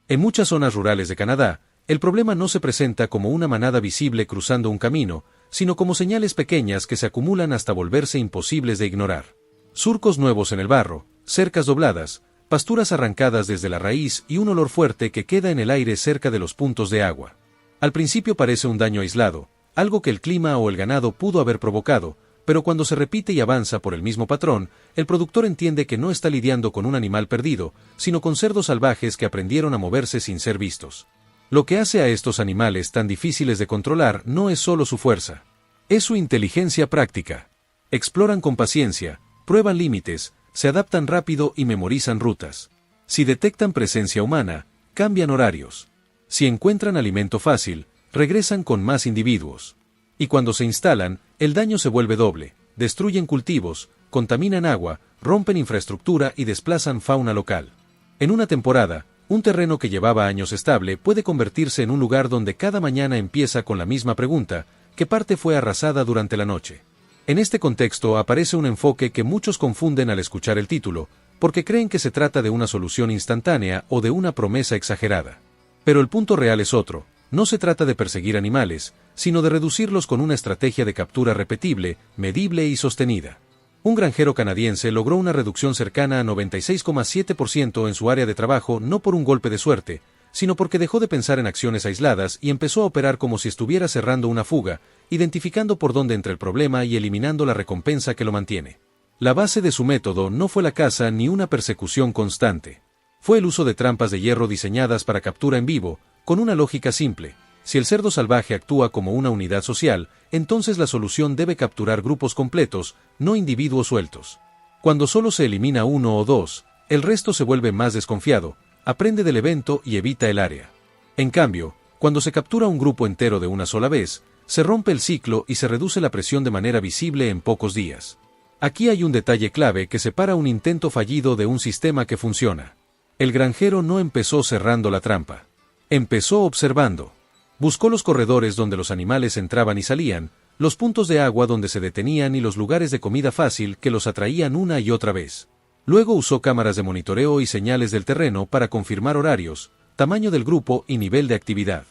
En muchas zonas rurales de Canadá, el problema no se presenta como una manada visible cruzando un camino, sino como señales pequeñas que se acumulan hasta volverse imposibles de ignorar. Surcos nuevos en el barro, cercas dobladas, pasturas arrancadas desde la raíz y un olor fuerte que queda en el aire cerca de los puntos de agua. Al principio parece un daño aislado, algo que el clima o el ganado pudo haber provocado, pero cuando se repite y avanza por el mismo patrón, el productor entiende que no está lidiando con un animal perdido, sino con cerdos salvajes que aprendieron a moverse sin ser vistos. Lo que hace a estos animales tan difíciles de controlar no es solo su fuerza, es su inteligencia práctica. Exploran con paciencia, prueban límites, se adaptan rápido y memorizan rutas. Si detectan presencia humana, cambian horarios. Si encuentran alimento fácil, regresan con más individuos. Y cuando se instalan, el daño se vuelve doble, destruyen cultivos, contaminan agua, rompen infraestructura y desplazan fauna local. En una temporada, un terreno que llevaba años estable puede convertirse en un lugar donde cada mañana empieza con la misma pregunta, ¿qué parte fue arrasada durante la noche? En este contexto aparece un enfoque que muchos confunden al escuchar el título, porque creen que se trata de una solución instantánea o de una promesa exagerada. Pero el punto real es otro, no se trata de perseguir animales, sino de reducirlos con una estrategia de captura repetible, medible y sostenida. Un granjero canadiense logró una reducción cercana a 96,7% en su área de trabajo no por un golpe de suerte, sino porque dejó de pensar en acciones aisladas y empezó a operar como si estuviera cerrando una fuga, identificando por dónde entra el problema y eliminando la recompensa que lo mantiene. La base de su método no fue la caza ni una persecución constante. Fue el uso de trampas de hierro diseñadas para captura en vivo, con una lógica simple. Si el cerdo salvaje actúa como una unidad social, entonces la solución debe capturar grupos completos, no individuos sueltos. Cuando solo se elimina uno o dos, el resto se vuelve más desconfiado, aprende del evento y evita el área. En cambio, cuando se captura un grupo entero de una sola vez, se rompe el ciclo y se reduce la presión de manera visible en pocos días. Aquí hay un detalle clave que separa un intento fallido de un sistema que funciona. El granjero no empezó cerrando la trampa. Empezó observando. Buscó los corredores donde los animales entraban y salían, los puntos de agua donde se detenían y los lugares de comida fácil que los atraían una y otra vez. Luego usó cámaras de monitoreo y señales del terreno para confirmar horarios, tamaño del grupo y nivel de actividad.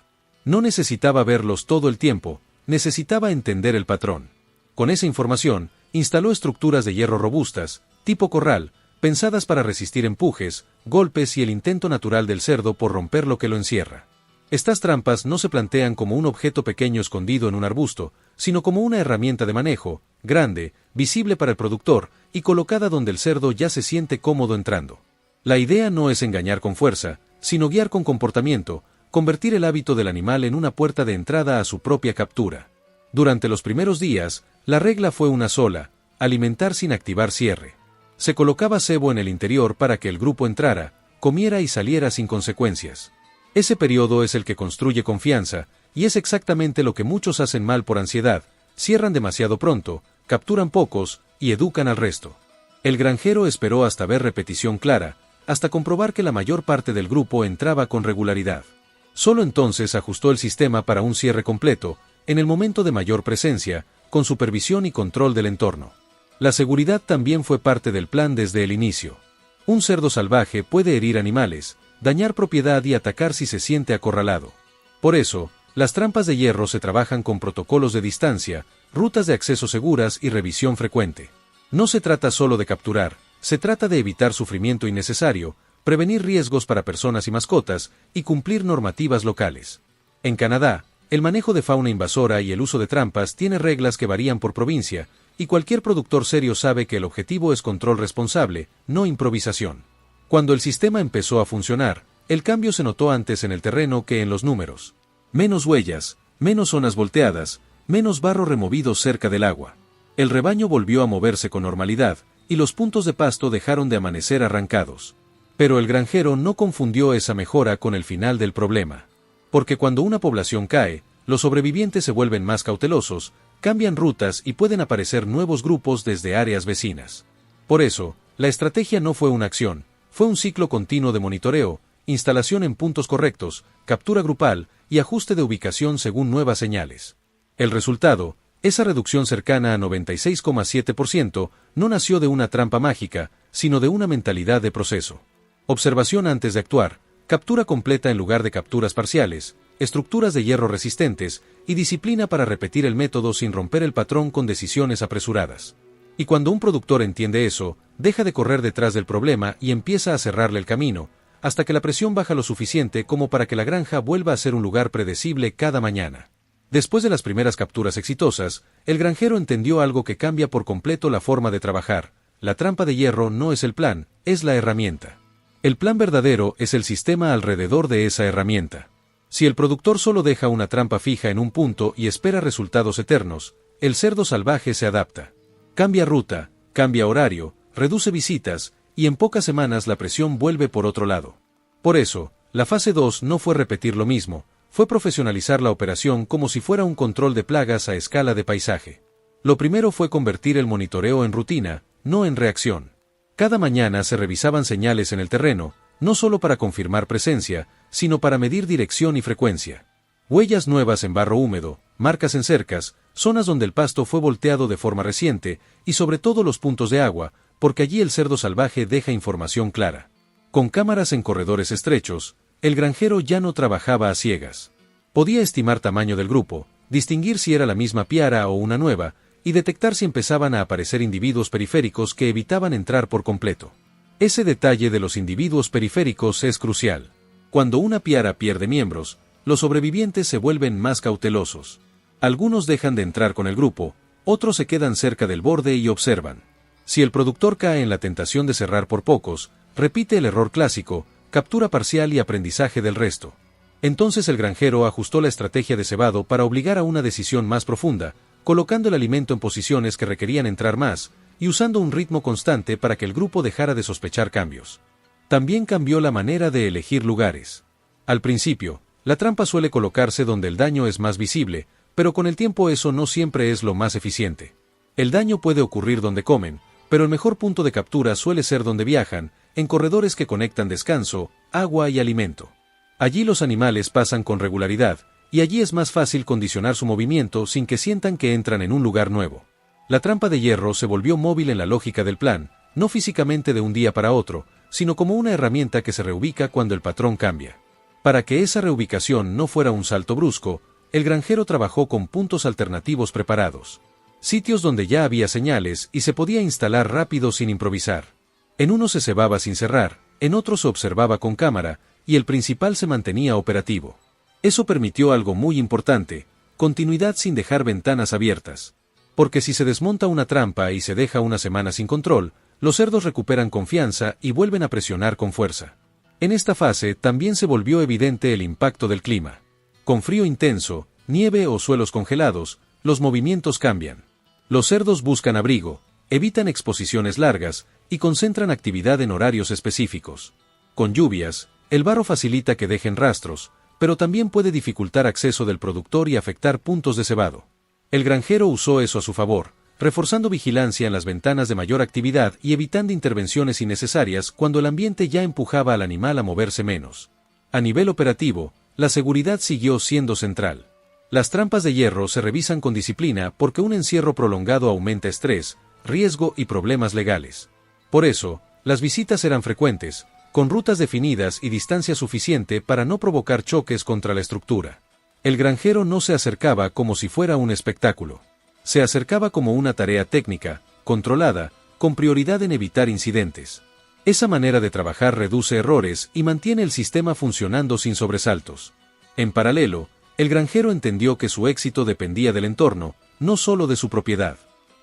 No necesitaba verlos todo el tiempo, necesitaba entender el patrón. Con esa información, instaló estructuras de hierro robustas, tipo corral, pensadas para resistir empujes, golpes y el intento natural del cerdo por romper lo que lo encierra. Estas trampas no se plantean como un objeto pequeño escondido en un arbusto, sino como una herramienta de manejo, grande, visible para el productor, y colocada donde el cerdo ya se siente cómodo entrando. La idea no es engañar con fuerza, sino guiar con comportamiento, convertir el hábito del animal en una puerta de entrada a su propia captura. Durante los primeros días, la regla fue una sola: alimentar sin activar cierre. Se colocaba cebo en el interior para que el grupo entrara, comiera y saliera sin consecuencias. Ese periodo es el que construye confianza, y es exactamente lo que muchos hacen mal por ansiedad: cierran demasiado pronto, capturan pocos, y educan al resto. El granjero esperó hasta ver repetición clara, hasta comprobar que la mayor parte del grupo entraba con regularidad. Solo entonces ajustó el sistema para un cierre completo, en el momento de mayor presencia, con supervisión y control del entorno. La seguridad también fue parte del plan desde el inicio. Un cerdo salvaje puede herir animales, dañar propiedad y atacar si se siente acorralado. Por eso, las trampas de hierro se trabajan con protocolos de distancia, rutas de acceso seguras y revisión frecuente. No se trata solo de capturar, se trata de evitar sufrimiento innecesario, prevenir riesgos para personas y mascotas, y cumplir normativas locales. En Canadá, el manejo de fauna invasora y el uso de trampas tiene reglas que varían por provincia, y cualquier productor serio sabe que el objetivo es control responsable, no improvisación. Cuando el sistema empezó a funcionar, el cambio se notó antes en el terreno que en los números. Menos huellas, menos zonas volteadas, menos barro removido cerca del agua. El rebaño volvió a moverse con normalidad, y los puntos de pasto dejaron de amanecer arrancados. Pero el granjero no confundió esa mejora con el final del problema. Porque cuando una población cae, los sobrevivientes se vuelven más cautelosos, cambian rutas y pueden aparecer nuevos grupos desde áreas vecinas. Por eso, la estrategia no fue una acción, fue un ciclo continuo de monitoreo, instalación en puntos correctos, captura grupal y ajuste de ubicación según nuevas señales. El resultado, esa reducción cercana a 96,7%, no nació de una trampa mágica, sino de una mentalidad de proceso. Observación antes de actuar, captura completa en lugar de capturas parciales, estructuras de hierro resistentes, y disciplina para repetir el método sin romper el patrón con decisiones apresuradas. Y cuando un productor entiende eso, deja de correr detrás del problema y empieza a cerrarle el camino, hasta que la presión baja lo suficiente como para que la granja vuelva a ser un lugar predecible cada mañana. Después de las primeras capturas exitosas, el granjero entendió algo que cambia por completo la forma de trabajar. La trampa de hierro no es el plan, es la herramienta. El plan verdadero es el sistema alrededor de esa herramienta. Si el productor solo deja una trampa fija en un punto y espera resultados eternos, el cerdo salvaje se adapta. Cambia ruta, cambia horario, reduce visitas, y en pocas semanas la presión vuelve por otro lado. Por eso, la fase 2 no fue repetir lo mismo, fue profesionalizar la operación como si fuera un control de plagas a escala de paisaje. Lo primero fue convertir el monitoreo en rutina, no en reacción. Cada mañana se revisaban señales en el terreno, no solo para confirmar presencia, sino para medir dirección y frecuencia. Huellas nuevas en barro húmedo, marcas en cercas, zonas donde el pasto fue volteado de forma reciente, y sobre todo los puntos de agua, porque allí el cerdo salvaje deja información clara. Con cámaras en corredores estrechos, el granjero ya no trabajaba a ciegas. Podía estimar tamaño del grupo, distinguir si era la misma piara o una nueva, y detectar si empezaban a aparecer individuos periféricos que evitaban entrar por completo. Ese detalle de los individuos periféricos es crucial. Cuando una piara pierde miembros, los sobrevivientes se vuelven más cautelosos. Algunos dejan de entrar con el grupo, otros se quedan cerca del borde y observan. Si el productor cae en la tentación de cerrar por pocos, repite el error clásico, captura parcial y aprendizaje del resto. Entonces el granjero ajustó la estrategia de cebado para obligar a una decisión más profunda, colocando el alimento en posiciones que requerían entrar más, y usando un ritmo constante para que el grupo dejara de sospechar cambios. También cambió la manera de elegir lugares. Al principio, la trampa suele colocarse donde el daño es más visible, pero con el tiempo eso no siempre es lo más eficiente. El daño puede ocurrir donde comen, pero el mejor punto de captura suele ser donde viajan, en corredores que conectan descanso, agua y alimento. Allí los animales pasan con regularidad, y allí es más fácil condicionar su movimiento sin que sientan que entran en un lugar nuevo. La trampa de hierro se volvió móvil en la lógica del plan, no físicamente de un día para otro, sino como una herramienta que se reubica cuando el patrón cambia. Para que esa reubicación no fuera un salto brusco, el granjero trabajó con puntos alternativos preparados. Sitios donde ya había señales y se podía instalar rápido sin improvisar. En unos se cebaba sin cerrar, en otros se observaba con cámara, y el principal se mantenía operativo. Eso permitió algo muy importante, continuidad sin dejar ventanas abiertas. Porque si se desmonta una trampa y se deja una semana sin control, los cerdos recuperan confianza y vuelven a presionar con fuerza. En esta fase también se volvió evidente el impacto del clima. Con frío intenso, nieve o suelos congelados, los movimientos cambian. Los cerdos buscan abrigo, evitan exposiciones largas y concentran actividad en horarios específicos. Con lluvias, el barro facilita que dejen rastros, pero también puede dificultar acceso del productor y afectar puntos de cebado. El granjero usó eso a su favor, reforzando vigilancia en las ventanas de mayor actividad y evitando intervenciones innecesarias cuando el ambiente ya empujaba al animal a moverse menos. A nivel operativo, la seguridad siguió siendo central. Las trampas de hierro se revisan con disciplina porque un encierro prolongado aumenta estrés, riesgo y problemas legales. Por eso, las visitas eran frecuentes, con rutas definidas y distancia suficiente para no provocar choques contra la estructura. El granjero no se acercaba como si fuera un espectáculo. Se acercaba como una tarea técnica, controlada, con prioridad en evitar incidentes. Esa manera de trabajar reduce errores y mantiene el sistema funcionando sin sobresaltos. En paralelo, el granjero entendió que su éxito dependía del entorno, no solo de su propiedad.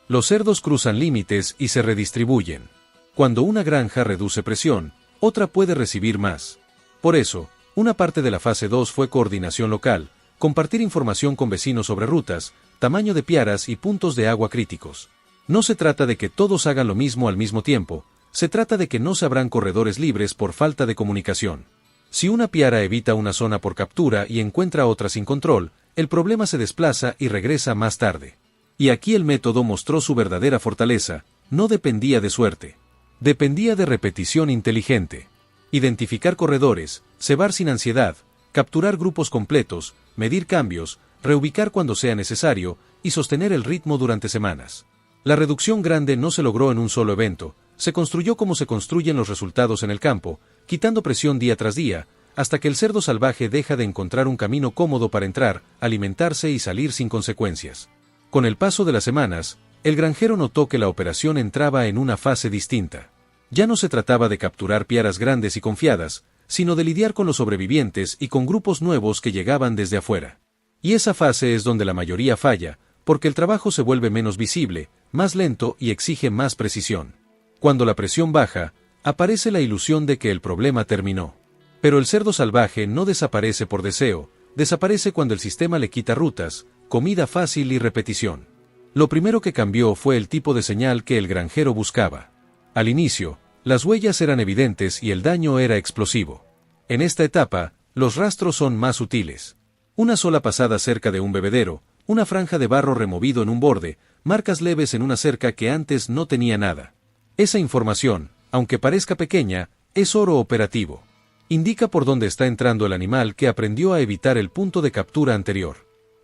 Los cerdos cruzan límites y se redistribuyen. Cuando una granja reduce presión, otra puede recibir más. Por eso, una parte de la fase 2 fue coordinación local, compartir información con vecinos sobre rutas, tamaño de piaras y puntos de agua críticos. No se trata de que todos hagan lo mismo al mismo tiempo, se trata de que no se abran corredores libres por falta de comunicación. Si una piara evita una zona por captura y encuentra otra sin control, el problema se desplaza y regresa más tarde. Y aquí el método mostró su verdadera fortaleza, no dependía de suerte. Dependía de repetición inteligente. Identificar corredores, cebar sin ansiedad, capturar grupos completos, medir cambios, reubicar cuando sea necesario, y sostener el ritmo durante semanas. La reducción grande no se logró en un solo evento, se construyó como se construyen los resultados en el campo, quitando presión día tras día, hasta que el cerdo salvaje deja de encontrar un camino cómodo para entrar, alimentarse y salir sin consecuencias. Con el paso de las semanas, el granjero notó que la operación entraba en una fase distinta. Ya no se trataba de capturar piaras grandes y confiadas, sino de lidiar con los sobrevivientes y con grupos nuevos que llegaban desde afuera. Y esa fase es donde la mayoría falla, porque el trabajo se vuelve menos visible, más lento y exige más precisión. Cuando la presión baja, aparece la ilusión de que el problema terminó. Pero el cerdo salvaje no desaparece por deseo, desaparece cuando el sistema le quita rutas, comida fácil y repetición. Lo primero que cambió fue el tipo de señal que el granjero buscaba. Al inicio, las huellas eran evidentes y el daño era explosivo. En esta etapa, los rastros son más sutiles. Una sola pasada cerca de un bebedero, una franja de barro removido en un borde, marcas leves en una cerca que antes no tenía nada. Esa información, aunque parezca pequeña, es oro operativo. Indica por dónde está entrando el animal que aprendió a evitar el punto de captura anterior.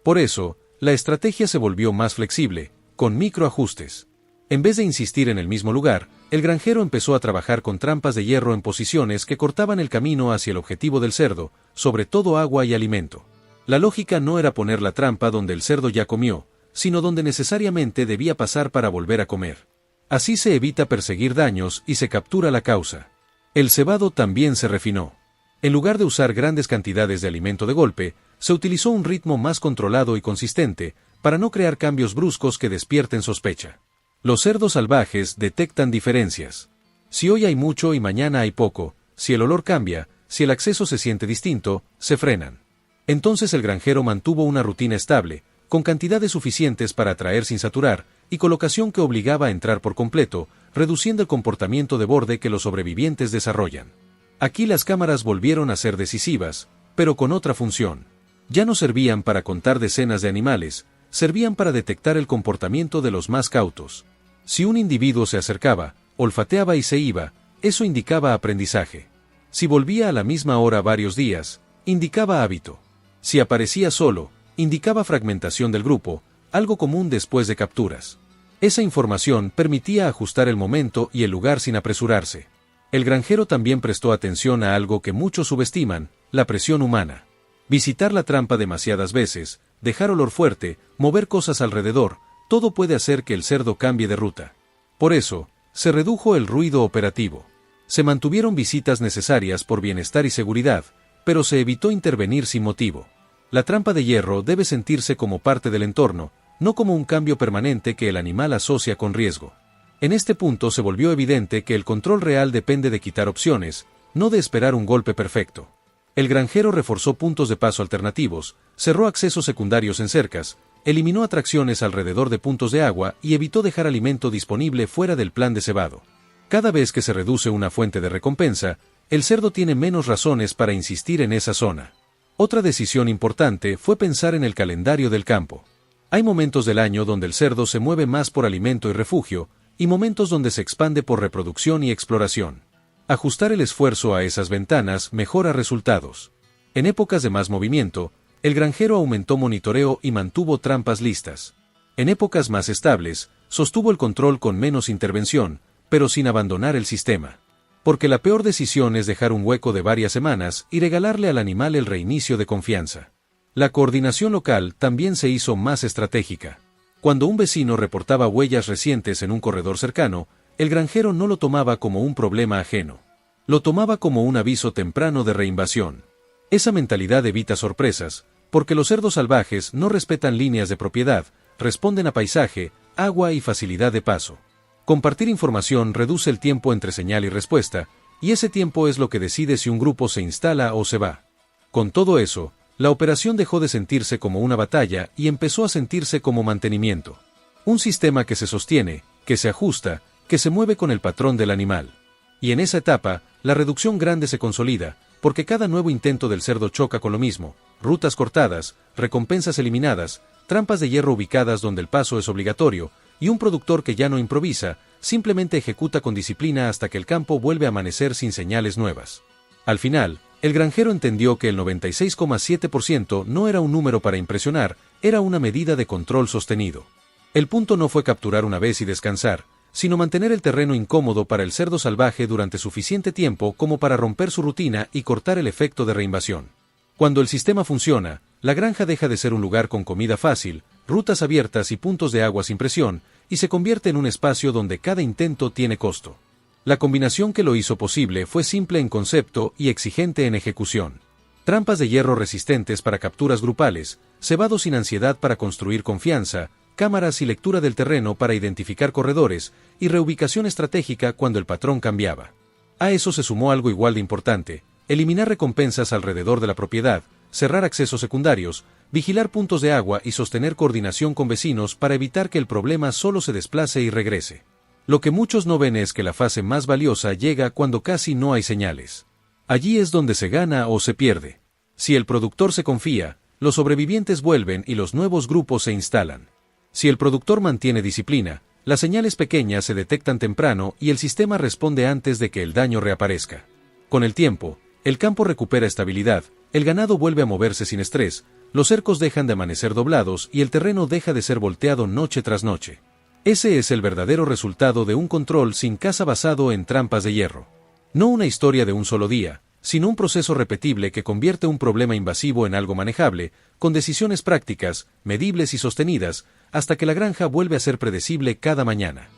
Por eso, la estrategia se volvió más flexible, con microajustes. En vez de insistir en el mismo lugar, el granjero empezó a trabajar con trampas de hierro en posiciones que cortaban el camino hacia el objetivo del cerdo, sobre todo agua y alimento. La lógica no era poner la trampa donde el cerdo ya comió, sino donde necesariamente debía pasar para volver a comer. Así se evita perseguir daños y se captura la causa. El cebado también se refinó. En lugar de usar grandes cantidades de alimento de golpe, se utilizó un ritmo más controlado y consistente, para no crear cambios bruscos que despierten sospecha. Los cerdos salvajes detectan diferencias. Si hoy hay mucho y mañana hay poco, si el olor cambia, si el acceso se siente distinto, se frenan. Entonces el granjero mantuvo una rutina estable, con cantidades suficientes para atraer sin saturar, y colocación que obligaba a entrar por completo, reduciendo el comportamiento de borde que los sobrevivientes desarrollan. Aquí las cámaras volvieron a ser decisivas, pero con otra función. Ya no servían para contar decenas de animales, servían para detectar el comportamiento de los más cautos. Si un individuo se acercaba, olfateaba y se iba, eso indicaba aprendizaje. Si volvía a la misma hora varios días, indicaba hábito. Si aparecía solo, indicaba fragmentación del grupo, algo común después de capturas. Esa información permitía ajustar el momento y el lugar sin apresurarse. El granjero también prestó atención a algo que muchos subestiman, la presión humana. Visitar la trampa demasiadas veces, dejar olor fuerte, mover cosas alrededor, todo puede hacer que el cerdo cambie de ruta. Por eso, se redujo el ruido operativo. Se mantuvieron visitas necesarias por bienestar y seguridad, pero se evitó intervenir sin motivo. La trampa de hierro debe sentirse como parte del entorno, no como un cambio permanente que el animal asocia con riesgo. En este punto se volvió evidente que el control real depende de quitar opciones, no de esperar un golpe perfecto. El granjero reforzó puntos de paso alternativos, cerró accesos secundarios en cercas, eliminó atracciones alrededor de puntos de agua y evitó dejar alimento disponible fuera del plan de cebado. Cada vez que se reduce una fuente de recompensa, el cerdo tiene menos razones para insistir en esa zona. Otra decisión importante fue pensar en el calendario del campo. Hay momentos del año donde el cerdo se mueve más por alimento y refugio, y momentos donde se expande por reproducción y exploración. Ajustar el esfuerzo a esas ventanas mejora resultados. En épocas de más movimiento, el granjero aumentó monitoreo y mantuvo trampas listas. En épocas más estables, sostuvo el control con menos intervención, pero sin abandonar el sistema. Porque la peor decisión es dejar un hueco de varias semanas y regalarle al animal el reinicio de confianza. La coordinación local también se hizo más estratégica. Cuando un vecino reportaba huellas recientes en un corredor cercano, el granjero no lo tomaba como un problema ajeno. Lo tomaba como un aviso temprano de reinvasión. Esa mentalidad evita sorpresas, porque los cerdos salvajes no respetan líneas de propiedad, responden a paisaje, agua y facilidad de paso. Compartir información reduce el tiempo entre señal y respuesta, y ese tiempo es lo que decide si un grupo se instala o se va. Con todo eso, la operación dejó de sentirse como una batalla y empezó a sentirse como mantenimiento. Un sistema que se sostiene, que se ajusta, que se mueve con el patrón del animal. Y en esa etapa, la reducción grande se consolida, porque cada nuevo intento del cerdo choca con lo mismo: rutas cortadas, recompensas eliminadas, trampas de hierro ubicadas donde el paso es obligatorio, y un productor que ya no improvisa, simplemente ejecuta con disciplina hasta que el campo vuelve a amanecer sin señales nuevas. Al final, el granjero entendió que el 96,7% no era un número para impresionar, era una medida de control sostenido. El punto no fue capturar una vez y descansar, sino mantener el terreno incómodo para el cerdo salvaje durante suficiente tiempo como para romper su rutina y cortar el efecto de reinvasión. Cuando el sistema funciona, la granja deja de ser un lugar con comida fácil, rutas abiertas y puntos de agua sin presión, y se convierte en un espacio donde cada intento tiene costo. La combinación que lo hizo posible fue simple en concepto y exigente en ejecución. Trampas de hierro resistentes para capturas grupales, cebado sin ansiedad para construir confianza, cámaras y lectura del terreno para identificar corredores, y reubicación estratégica cuando el patrón cambiaba. A eso se sumó algo igual de importante: eliminar recompensas alrededor de la propiedad, cerrar accesos secundarios, vigilar puntos de agua y sostener coordinación con vecinos para evitar que el problema solo se desplace y regrese. Lo que muchos no ven es que la fase más valiosa llega cuando casi no hay señales. Allí es donde se gana o se pierde. Si el productor se confía, los sobrevivientes vuelven y los nuevos grupos se instalan. Si el productor mantiene disciplina, las señales pequeñas se detectan temprano y el sistema responde antes de que el daño reaparezca. Con el tiempo, el campo recupera estabilidad, el ganado vuelve a moverse sin estrés, los cercos dejan de amanecer doblados y el terreno deja de ser volteado noche tras noche. Ese es el verdadero resultado de un control sin caza basado en trampas de hierro. No una historia de un solo día, sino un proceso repetible que convierte un problema invasivo en algo manejable, con decisiones prácticas, medibles y sostenidas, hasta que la granja vuelve a ser predecible cada mañana.